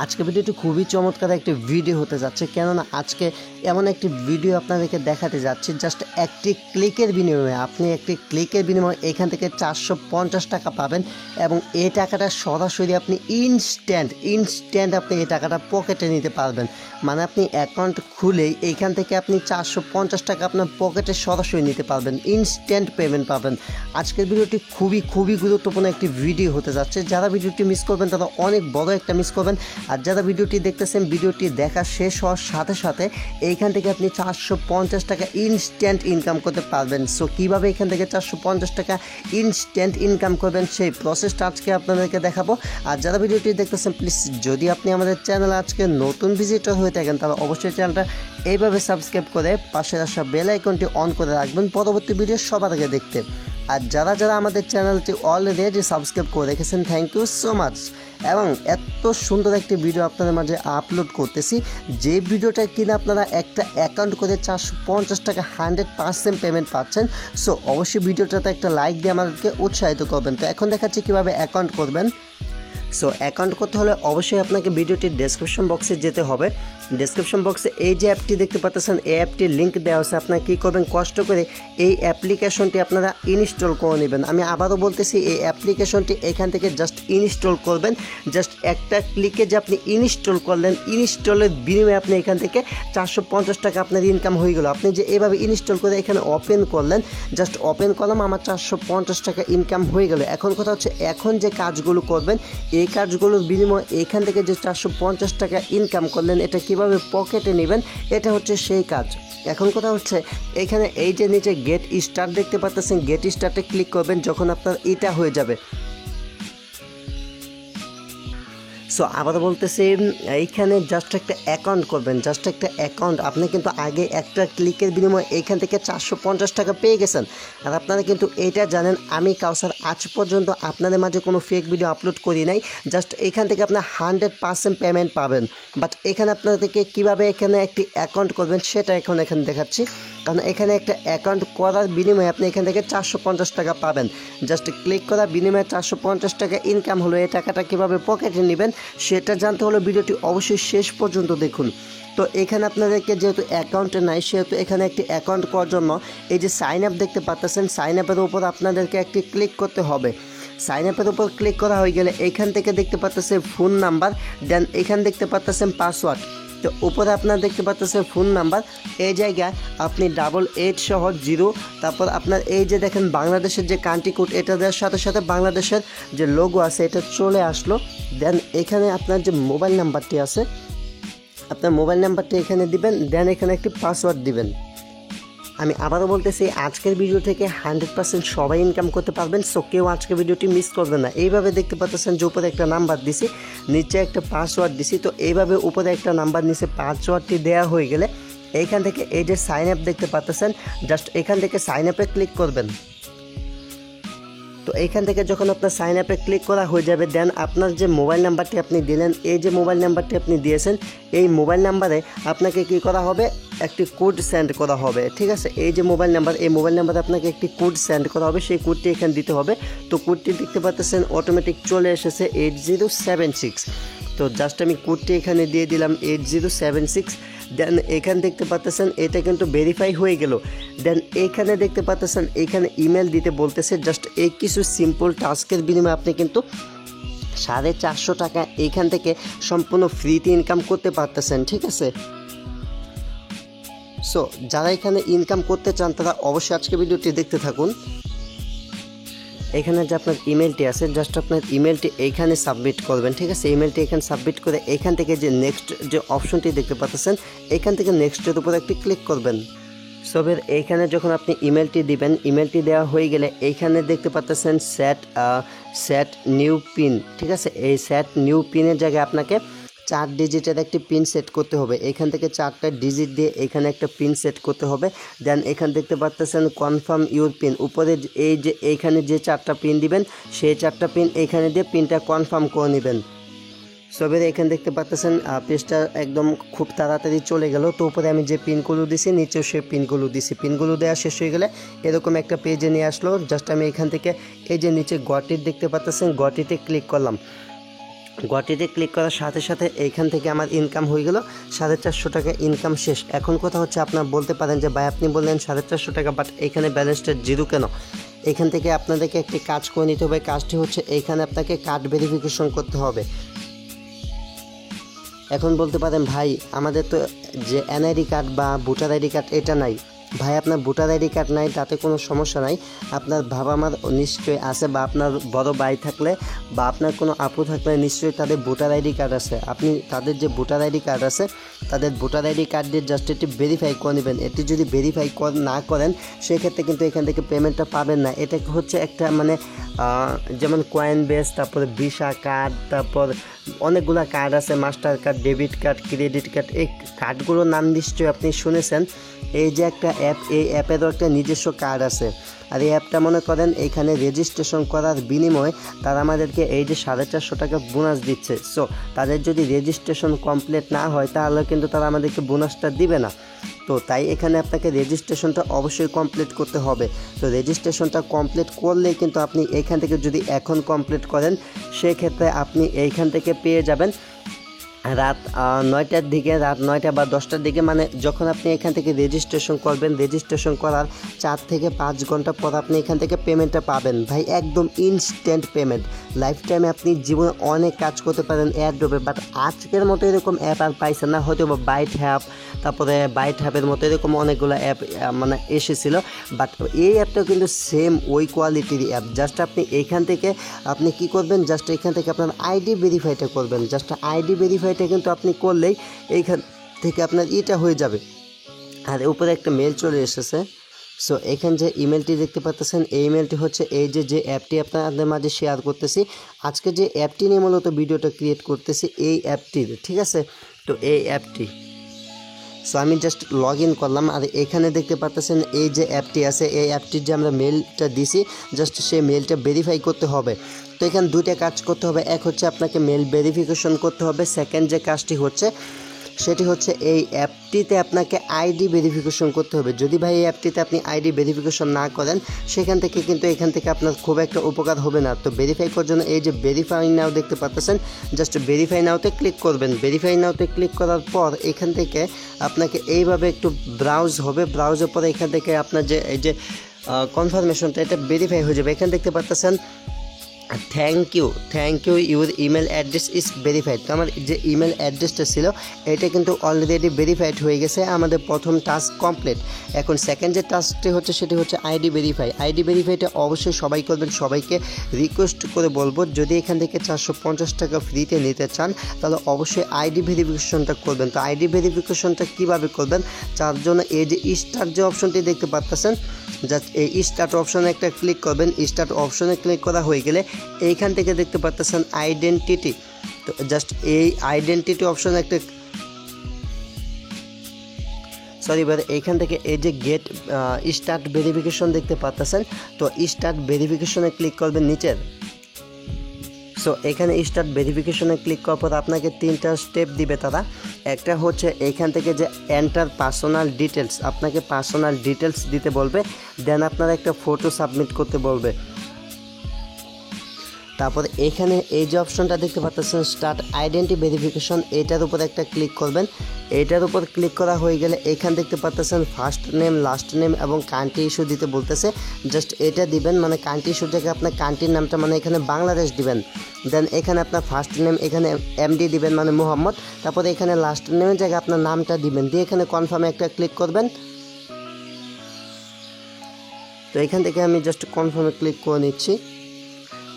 আজকে ভিডিওটি খুবই চমৎকার একটি ভিডিও হতে যাচ্ছে, কেননা আজকে এমন একটি ভিডিও আপনাদেরকে দেখাতে যাচ্ছি জাস্ট একটি ক্লিকের বিনিময়ে এখান থেকে 450 টাকা পাবেন এবং এই টাকাটা সরাসরি আপনি ইনস্ট্যান্ট আপনি এই টাকাটা পকেটে নিতে পারবেন। মানে আপনি অ্যাকাউন্ট খুলেই এইখান থেকে আপনি 450 টাকা আপনার পকেটে সরাসরি নিতে পারবেন, ইনস্ট্যান্ট পেমেন্ট পাবেন। আজকের ভিডিওটি খুবই গুরুত্বপূর্ণ একটি ভিডিও হতে যাচ্ছে। যারা ভিডিওটি মিস করবেন তারা অনেক বড় একটা মিস করবেন। আর যারা ভিডিওটি দেখতেছেন, ভিডিওটি দেখা শেষ হওয়ার সাথে সাথে এইখান থেকে আপনি 450 টাকা ইনস্ট্যান্ট ইনকাম করতে পারবেন। সো কীভাবে এখান থেকে 450 টাকা ইনস্ট্যান্ট ইনকাম করবেন সেই প্রসেসটা আজকে আপনাদেরকে দেখাবো। আর যারা ভিডিওটি দেখতেছেন, প্লিজ যদি আপনি আমাদের চ্যানেলে আজকে নতুন ভিজিটর হয়ে থাকেন তাহলে অবশ্যই চ্যানেলটা এইভাবে সাবস্ক্রাইব করে পাশে আসা বেল আইকনটি অন করে রাখবেন পরবর্তী ভিডিও সবার আগে দেখতে। আর যারা আমাদের চ্যানেলটি অলরেডি সাবস্ক্রাইব করে রেখেছেন, থ্যাংক ইউ সো মাচ। এবং এত সুন্দর একটি ভিডিও আপনাদের মাঝে আপলোড করতেছি, যে ভিডিওটা কিনা আপনারা একটা অ্যাকাউন্ট করে 450 টাকা 100% পেমেন্ট পাচ্ছেন। সো অবশ্যই ভিডিওটাতে একটা লাইক দিয়ে আমাদেরকে উৎসাহিত করবেন। তো এখন দেখাচ্ছি কীভাবে অ্যাকাউন্ট করবেন। সো অ্যাকাউন্ট করতে হলে অবশ্যই আপনাকে ভিডিওটির ডেসক্রিপশন বক্সে যেতে হবে। ডেসক্রিপশন বক্সে এই যে অ্যাপটি দেখতে পাচ্ছেন, এই অ্যাপটির লিঙ্ক দেওয়া আছে। আপনারা কী করবেন, কষ্ট করে এই অ্যাপ্লিকেশনটি আপনারা ইনস্টল করে নেবেন। আমি আবারও বলতেছি, এই অ্যাপ্লিকেশনটি এখান থেকে জাস্ট ইনস্টল করবেন। জাস্ট একটা ক্লিকে যে আপনি ইনস্টল করলেন, ইনস্টলের বিনিময়ে আপনি এখান থেকে 450 টাকা আপনার ইনকাম হয়ে গেল। আপনি যে এভাবে ইনস্টল করে এখানে ওপেন করলেন, জাস্ট ওপেন করলাম, আমার 450 টাকা ইনকাম হয়ে গেল। এখন কথা হচ্ছে, এখন যে কাজগুলো করবেন এই কাজগুলোর বিনিময়ে এখান থেকে যে 450 টাকা ইনকাম করলেন এটা কিভাবে পকেটে নেবেন, এটা হচ্ছে সেই কাজ। এখন কথা হচ্ছে, এখানে এই যে নিচে গেট স্টার্ট দেখতে পাচ্ছেন, গেট স্টার্টে ক্লিক করবেন যখন আপনার এটা হয়ে যাবে। সো আবার বলতেছি, এইখানে জাস্ট একটা অ্যাকাউন্ট করবেন, জাস্ট একটা অ্যাকাউন্ট। আপনি কিন্তু আগে একটা ক্লিকের বিনিময়ে এইখান থেকে 450 টাকা পেয়ে গেছেন। আর আপনারা কিন্তু এটা জানেন, আমি কাউসার আজ পর্যন্ত আপনাদের মাঝে কোনো ফেক ভিডিও আপলোড করি নাই। জাস্ট এখান থেকে আপনার 100% পেমেন্ট পাবেন। বাট এখানে আপনাদেরকে কীভাবে এখানে একটি অ্যাকাউন্ট করবেন সেটা এখানে দেখাচ্ছি। কারণ এখানে একটা অ্যাকাউন্ট করার বিনিময়ে আপনি এখান থেকে 450 টাকা পাবেন। জাস্ট ক্লিক করার বিনিময়ে 450 টাকা ইনকাম হলো। এই টাকাটা কীভাবে পকেটে নেবেন সেটা জানতে হলে ভিডিওটি অবশ্যই শেষ পর্যন্ত দেখুন। তো এখানে আপনাদেরকে যেহেতু অ্যাকাউন্টে নাই, সেহেতু এখানে একটি অ্যাকাউন্ট করার জন্য এই যে সাইন আপ দেখতে পাচ্ছেন, সাইন আপের উপর আপনাদেরকে একটি ক্লিক করতে হবে। সাইন আপের উপর ক্লিক করা হয়ে গেলে এইখান থেকে দেখতে পাচ্ছেন ফোন নাম্বার, দেন এখানে দেখতে পাচ্ছেন পাসওয়ার্ড। তো উপরে আপনার দেখতে পাচ্ছেন ফোন নাম্বার, এই জায়গায় আপনি 88 সহ 0, তারপর আপনার এই যে দেখেন বাংলাদেশের যে কান্ট্রি কোড, এটা দেওয়ার সাথে সাথে বাংলাদেশের যে লোগো আছে এটা চলে আসলো। দেন এখানে আপনার যে মোবাইল নাম্বারটি আছে, আপনার মোবাইল নাম্বারটি এখানে দিবেন। দেন এখানে একটি পাসওয়ার্ড দিবেন। আমি আবারও বলতেছি, আজকের ভিডিও থেকে 100% সবাই ইনকাম করতে পারবেন। সো কেউ আজকের ভিডিওটি মিস করবেন না। এইভাবে দেখতে পাচ্ছেন যে উপরে একটা নাম্বার দিছি, নিচে একটা পাসওয়ার্ড দিছি। তো এইভাবে উপরে একটা নাম্বার নিচে পাসওয়ার্ডটি দেওয়া হয়ে গেলে এইখান থেকে এই যে সাইন আপ দেখতে পাচ্ছেন, জাস্ট এখান থেকে সাইন আপে ক্লিক করবেন। তো এইখান থেকে যখন আপনার সাইন আপে ক্লিক করা হয়ে যাবে, দেন আপনার যে মোবাইল নাম্বারটি আপনি দিলেন, এই যে মোবাইল নাম্বারটি আপনি দিয়েছেন, এই মোবাইল নাম্বারে আপনাকে কি করা হবে, একটি কোড সেন্ড করা হবে। ঠিক আছে, এই যে মোবাইল নাম্বার, এই মোবাইল নাম্বারে আপনাকে একটি কোড সেন্ড করা হবে, সেই কোডটি এখানে দিতে হবে। তো কোডটি দেখতে পাচ্ছেন অটোমেটিক চলে এসেছে 8076। তো জাস্ট আমি কোডটি এখানে দিয়ে দিলাম 8076। দেন এখানে দেখতে পাচ্ছেন এটা কিন্তু ভেরিফাই হয়ে গেল। দেন এখানে দেখতে পাচ্ছেন এখানে ইমেল দিতে বলতেছে। জাস্ট এই কিছু সিম্পল টাস্কের বিনিময়ে আপনি কিন্তু 450 টাকা এইখান থেকে সম্পূর্ণ ফ্রিতে ইনকাম করতে পারতেছেন। ঠিক আছে, সো যারা এখানে ইনকাম করতে চান তারা অবশ্যই আজকে ভিডিওটি দেখতে থাকুন। এখানে যে আপনার ইমেলটি আছে, জাস্ট আপনার ইমেলটি এইখানে সাবমিট করবেন। ঠিক আছে, ইমেলটি এখানে সাবমিট করে এখান থেকে যে নেক্সট যে অপশনটি দেখতে পাচ্ছেন, এখান থেকে নেক্সটের উপর একটি ক্লিক করবেন। সবের এইখানে যখন আপনি ইমেলটি দিবেন, ইমেলটি দেওয়া হয়ে গেলে এইখানে দেখতে পাচ্ছেন সেট নিউ পিন। ঠিক আছে, এই সেট নিউ পিনের জায়গায় আপনাকে 4 ডিজিটের একটি পিন সেট করতে হবে। এখান থেকে 4টা ডিজিট দিয়ে এখানে একটা পিন সেট করতে হবে। দেন এখানে দেখতে পাচ্ছেন কনফার্ম ইউর পিন, উপরে এই যে এইখানে যে 4টা পিন দিবেন সেই 4টা পিন এখানে দিয়ে পিনটা কনফার্ম করে নেবেন। সবের এখানে দেখতে পাচ্ছেন পেজটা একদম খুব তাড়াতাড়ি চলে গেল। তো উপরে আমি যে পিনগুলো দিছি নিচেও সেই পিনগুলো দিছি। পিনগুলো দেওয়া শেষ হয়ে গেলে এরকম একটা পেজে নিয়ে আসলো। জাস্ট আমি এখান থেকে এই যে নিচে গটিট দেখতে পাচ্ছেন, গটিতে ক্লিক করলাম। গটিতে ক্লিক করার সাথে সাথে এইখান থেকে আমার ইনকাম হয়ে গেল 450 টাকা, ইনকাম শেষ। এখন কথা হচ্ছে আপনারা বলতে পারেন যে ভাই আপনি বললেন 450 টাকা, বাট এখানে ব্যালেন্সটা জিরো কেন? এখান থেকে আপনাদেরকে একটি কাজ করে নিতে হবে। কাজটি হচ্ছে এইখানে আপনাকে কার্ড ভেরিফিকেশন করতে হবে। এখন বলতে পারেন ভাই আমাদের তো যে এনআইডি কার্ড বা ভোটার আইডি কার্ড এটা নাই। ভাই আপনার ভোটার আইডি কার্ড নাই তাতে কোনো সমস্যা নাই, আপনার বাবা মার নিশ্চয়ই আছে, বা আপনার বড় ভাই থাকলে বা আপনার কোনো আপু থাকলে নিশ্চয়ই তাদের ভোটার আইডি কার্ড আছে। আপনি তাদের যে ভোটার আইডি কার্ড আছে তাদের ভোটার আইডি কার্ড দিয়ে জাস্ট এটি ভেরিফাই করে নেবেন। এটি যদি ভেরিফাই না করেন সেক্ষেত্রে কিন্তু এখান থেকে পেমেন্টটা পাবেন না। এটা হচ্ছে একটা মানে যেমন কয়েন বেস, তারপরে ভিসা কার্ড, তারপর অনেকগুলো কার্ড আছে, master card, debit card, credit card. এই কার্ডগুলোর নাম নিশ্চয়ই আপনি শুনেছেন। এই যে একটা অ্যাপ, এই অ্যাপেরও একটা নিজস্ব কার্ড আছে। আর এই অ্যাপটা মনে করেন এখানে রেজিস্ট্রেশন করার বিনিময়ে তারা আমাদেরকে এই যে 450 টাকা বোনাস দিচ্ছে। সো তাদের যদি রেজিস্ট্রেশন কমপ্লিট না হয় তাহলে কিন্তু তারা আমাদেরকে বোনাসটা দিবে না। তো তাই এখানে আপনাকে রেজিস্ট্রেশনটা অবশ্যই কমপ্লিট করতে হবে। তো রেজিস্ট্রেশনটা কমপ্লিট করলেই কিন্তু আপনি এইখান থেকে যদি এখন কমপ্লিট করেন সেক্ষেত্রে আপনি এইখান থেকে পেয়ে যাবেন রাত 9টার দিকে, রাত 9টা বা 10টার দিকে, মানে যখন আপনি এখান থেকে রেজিস্ট্রেশন করবেন, রেজিস্ট্রেশন করার 4 থেকে 5 ঘন্টা পর আপনি এখান থেকে পেমেন্টটা পাবেন। ভাই একদম ইনস্ট্যান্ট পেমেন্ট। লাইফ টাইমে আপনি জীবনে অনেক কাজ করতে পারেন এয়ারড্রপে, বাট আজকের মতো এরকম অ্যাপ আর পাইছেন না। হয়তো বা বাইট হ্যাপ, তারপরে বাইট হ্যাপের মতো এরকম অনেকগুলো অ্যাপ মানে এসেছিলো, বাট এই অ্যাপটা কিন্তু সেম ওই কোয়ালিটির অ্যাপ। জাস্ট আপনি এইখান থেকে আপনি কি করবেন, জাস্ট এখান থেকে আপনার আইডি ভেরিফাইটা করবেন। জাস্ট আইডি ভেরিফাইটা কিন্তু আপনি করলেই এইখান থেকে আপনার এটা হয়ে যাবে। আর উপরে একটা মেল চলে এসেছে। সো এখানে যে ইমেলটি দেখতে পাচ্ছেন এই ইমেলটি হচ্ছে এই যে অ্যাপটি আপনাদের মাঝে শেয়ার করতেছি। আজকে যে অ্যাপটি নিয়ে মূলত ভিডিওটা ক্রিয়েট করতেছি এই অ্যাপটির, ঠিক আছে? তো এই অ্যাপটি, সো আমি জাস্ট লগ ইন করলাম। আর এখানে দেখতে পাচ্ছেন এই যে অ্যাপটি আছে, এই অ্যাপটির যে আমরা মেলটা দিছি জাস্ট সেই মেলটা ভেরিফাই করতে হবে। তো এখানে দুইটা কাজ করতে হবে। এক হচ্ছে আপনাকে মেল ভেরিফিকেশন করতে হবে, সেকেন্ড যে কাজটি হচ্ছে সেটি হচ্ছে এই অ্যাপটিতে আপনাকে আইডি ভেরিফিকেশন করতে হবে। যদি ভাই এই অ্যাপটিতে আপনি আইডি ভেরিফিকেশন না করেন সেখান থেকে কিন্তু এখান থেকে আপনার খুব একটা উপকার হবে না। তো ভেরিফাই করার জন্য এই যে ভেরিফাই নাও দেখতে পাচ্ছেন, জাস্ট ভেরিফাই নাওতে ক্লিক করবেন। ভেরিফাই নাওতে ক্লিক করার পর এখান থেকে আপনাকে এইভাবে একটু ব্রাউজ হবে। ব্রাউজের পরে এখান থেকে আপনার যে এই যে কনফার্মেশনটা এটা ভেরিফাই হয়ে যাবে। এখানে দেখতে পাচ্ছেন thank you your email address is verified. তো আমার যে ইমেল অ্যাড্রেসটা ছিল এটা কিন্তু অলরেডি ভেরিফাইড হয়ে গেছে। আমাদের প্রথম টাস্ক কমপ্লিট। এখন সেকেন্ড যে টাস্কটি হচ্ছে সেটি হচ্ছে আইডি ভেরিফাই। আইডি ভেরিফাইটা অবশ্যই সবাই করবেন। সবাইকে রিকোয়েস্ট করে বলবো যদি এখান থেকে 450 টাকা ফ্রিতে নিতে চান তাহলে অবশ্যই আইডি ভেরিফিকেশনটা করবেন। তো আইডি ভেরিফিকেশনটা কীভাবে করবেন তার জন্য এই যে স্টার্ট যে অপশনটি দেখতে পাচ্ছেন, জাস্ট এই স্টার্ট অপশনে একটা ক্লিক করবেন। স্টার্ট অপশনে ক্লিক করা হয়ে গেলে এইখান থেকে দেখতে পাচ্ছেন আইডেন্টিটি। তো জাস্ট এই আইডেন্টিটি অপশনে একটা এইখান থেকে এই যে গেট স্টার্ট ভেরিফিকেশন দেখতে পাচ্ছেন, তো স্টার্ট ভেরিফিকেশনে ক্লিক করবেন নিচের। সো এখানে স্টার্ট ভেরিফিকেশনে ক্লিক করার পর আপনাকে 3টা স্টেপ দিবে তারা। একটা হচ্ছে এইখান থেকে যে এন্টার পার্সোনাল ডিটেলস, আপনাকে পার্সোনাল ডিটেলস দিতে বলবে। দেন আপনারা একটা ফটো সাবমিট করতে বলবে। তারপর এখানে এই যে অপশনটা দেখতে পাচ্ছেন স্টার্ট আইডেন্টি ভেরিফিকেশন, এটার উপর একটা ক্লিক করবেন। এটার উপর ক্লিক করা হয়ে গেলে এখানে দেখতে পাচ্ছেন ফার্স্ট নেম, লাস্ট নেম এবং কান্ট্রি ইস্যু দিতে বলতেছে। জাস্ট এটা দিবেন, মানে কান্ট্রি ইস্যু থেকে আপনার কান্ট্রির নামটা মানে এখানে বাংলাদেশ দিবেন। দেন এখানে আপনার ফার্স্ট নেম এখানে এমডি দিবেন মানে মোহাম্মদ। তারপরে এখানে লাস্ট নেমের জায়গায় আপনার নামটা দিবেন, দিয়ে এখানে কনফার্মে একটা ক্লিক করবেন। তো এখান থেকে আমি জাস্ট কনফার্মে ক্লিক করে নিচ্ছি।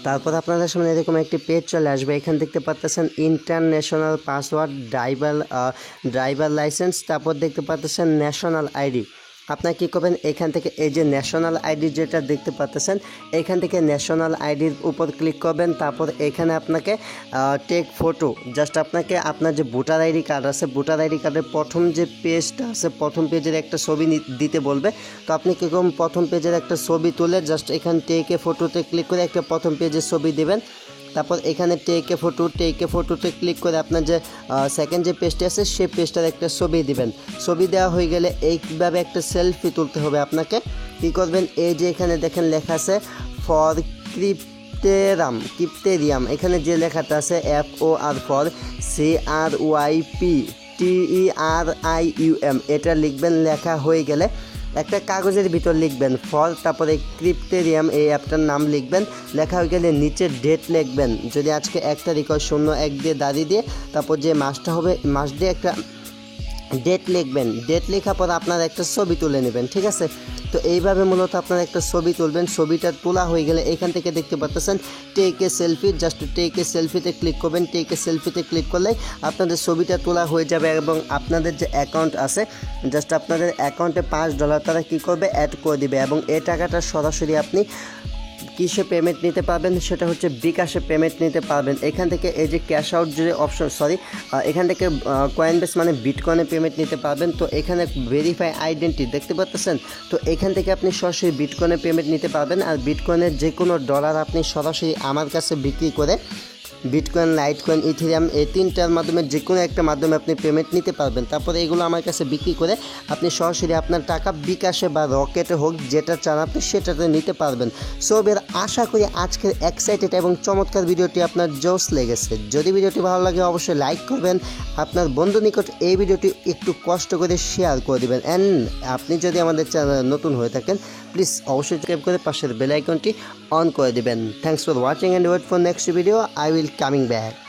তারপর আপনাদের সামনে এরকম একটি পেজ চলে আসবে। এখানে দেখতে পাচ্ছেন ইন্টারন্যাশনাল পাসওয়ার্ড, ড্রাইভার লাইসেন্স, তারপর দেখতে পাচ্ছেন ন্যাশনাল আইডি। আপনার কী করবেন, এখান থেকে এই যে ন্যাশনাল আইডি যেটা দেখতে পাচ্ছেন এখান থেকে ন্যাশনাল আইডির উপর ক্লিক করবেন। তারপর এখানে আপনাকে টেক ফটো, জাস্ট আপনাকে আপনার যে ভোটার আইডি কার্ড আছে ভোটার আইডি কার্ডের প্রথম যে পেজটা আছে প্রথম পেজের একটা ছবি দিতে বলবে। তো আপনি কীরকম প্রথম পেজের একটা ছবি তুলে জাস্ট এখানে টেকে ফটোতে ক্লিক করে একটা প্রথম পেজের ছবি দেবেন। তারপর এখানে টেকে ফটোতে ক্লিক করে আপনার যে সেকেন্ড যে পেজটি আছে সেই পেজটার একটা ছবি দিবেন। ছবি দেওয়া হয়ে গেলে এইভাবে একটা সেলফি তুলতে হবে আপনাকে। কী করবেন, এই যে এখানে দেখেন লেখা আছে ফর ক্রিপ্টেরিয়াম এখানে যে লেখাটা আছে FOR ফর CRYPTERIUM এটা লিখবেন। লেখা হয়ে গেলে একটা কাগজের ভিতর লিখবেন ফর, তারপরে ক্রিপ্টেরিয়াম এই অ্যাপটার নাম লিখবেন। লেখা হয়ে গেলে নিচে ডেট লিখবেন, যদি আজকে 1 তারিখ হয় 01 দিয়ে দাঁড়িয়ে দিয়ে তারপর যে মাসটা হবে মাস দিয়ে একটা ডেট লিখবেন। ডেট লেখার পর আপনারা একটা ছবি তুলে নেবেন, ঠিক আছে। তো এইভাবে মূলত আপনারা একটা ছবি তুলবেন। ছবিটা তোলা হয়ে গেলে এখান থেকে দেখতে পাচ্ছেন take a selfie, just take a সেলফিতে ক্লিক করবেন। টেক এ সেলফিতে ক্লিক করলে আপনাদের ছবিটা তোলা হয়ে যাবে এবং আপনাদের যে অ্যাকাউন্ট আছে জাস্ট আপনাদের অ্যাকাউন্টে $5 তারা কী করবে অ্যাড করে দিবে এবং এই টাকাটা সরাসরি আপনি কিসে পেমেন্ট নিতে পারবেন, সেটা হচ্ছে বিকাশে পেমেন্ট নিতে পারবেন। এখান থেকে এই যে ক্যাশ আউট যে অপশন এখান থেকে কয়েনবেস মানে বিটকয়েনে পেমেন্ট নিতে পারবেন। তো এখানে ভেরিফাই আইডেন্টি দেখতে পাচ্ছেন, তো এখান থেকে আপনি সরাসরি বিটকয়েনে পেমেন্ট নিতে পারবেন। আর বিটকয়েনের যে কোনো ডলার আপনি সরাসরি আমার কাছে বিক্রি করে বিটকয়েন, লাইটকয়েন, ইথেরিয়াম এই 3টার মাধ্যমে যে কোনো একটা মাধ্যমে আপনি পেমেন্ট নিতে পারবেন। তারপরে এগুলো আমার কাছে বিক্রি করে আপনি সরাসরি আপনার টাকা বিকাশে বা রকেটে হোক যেটা চান আপনি সেটাতে নিতে পারবেন। সো এর আশা করি আজকের এক্সাইটেড এবং চমৎকার ভিডিওটি আপনার জোশ লেগেছে। যদি ভিডিওটি ভালো লাগে অবশ্যই লাইক করবেন, আপনার বন্ধু নিকট এই ভিডিওটি একটু কষ্ট করে শেয়ার করে দেবেন। অ্যান্ড আপনি যদি আমাদের চ্যানেলে নতুন হয়ে থাকেন প্লিজ অবশ্যই সাবস্ক্রাইব করে পাশের বেল আইকনটি অন করে দেবেন। Thanks for watching and wait for next video. I will coming back.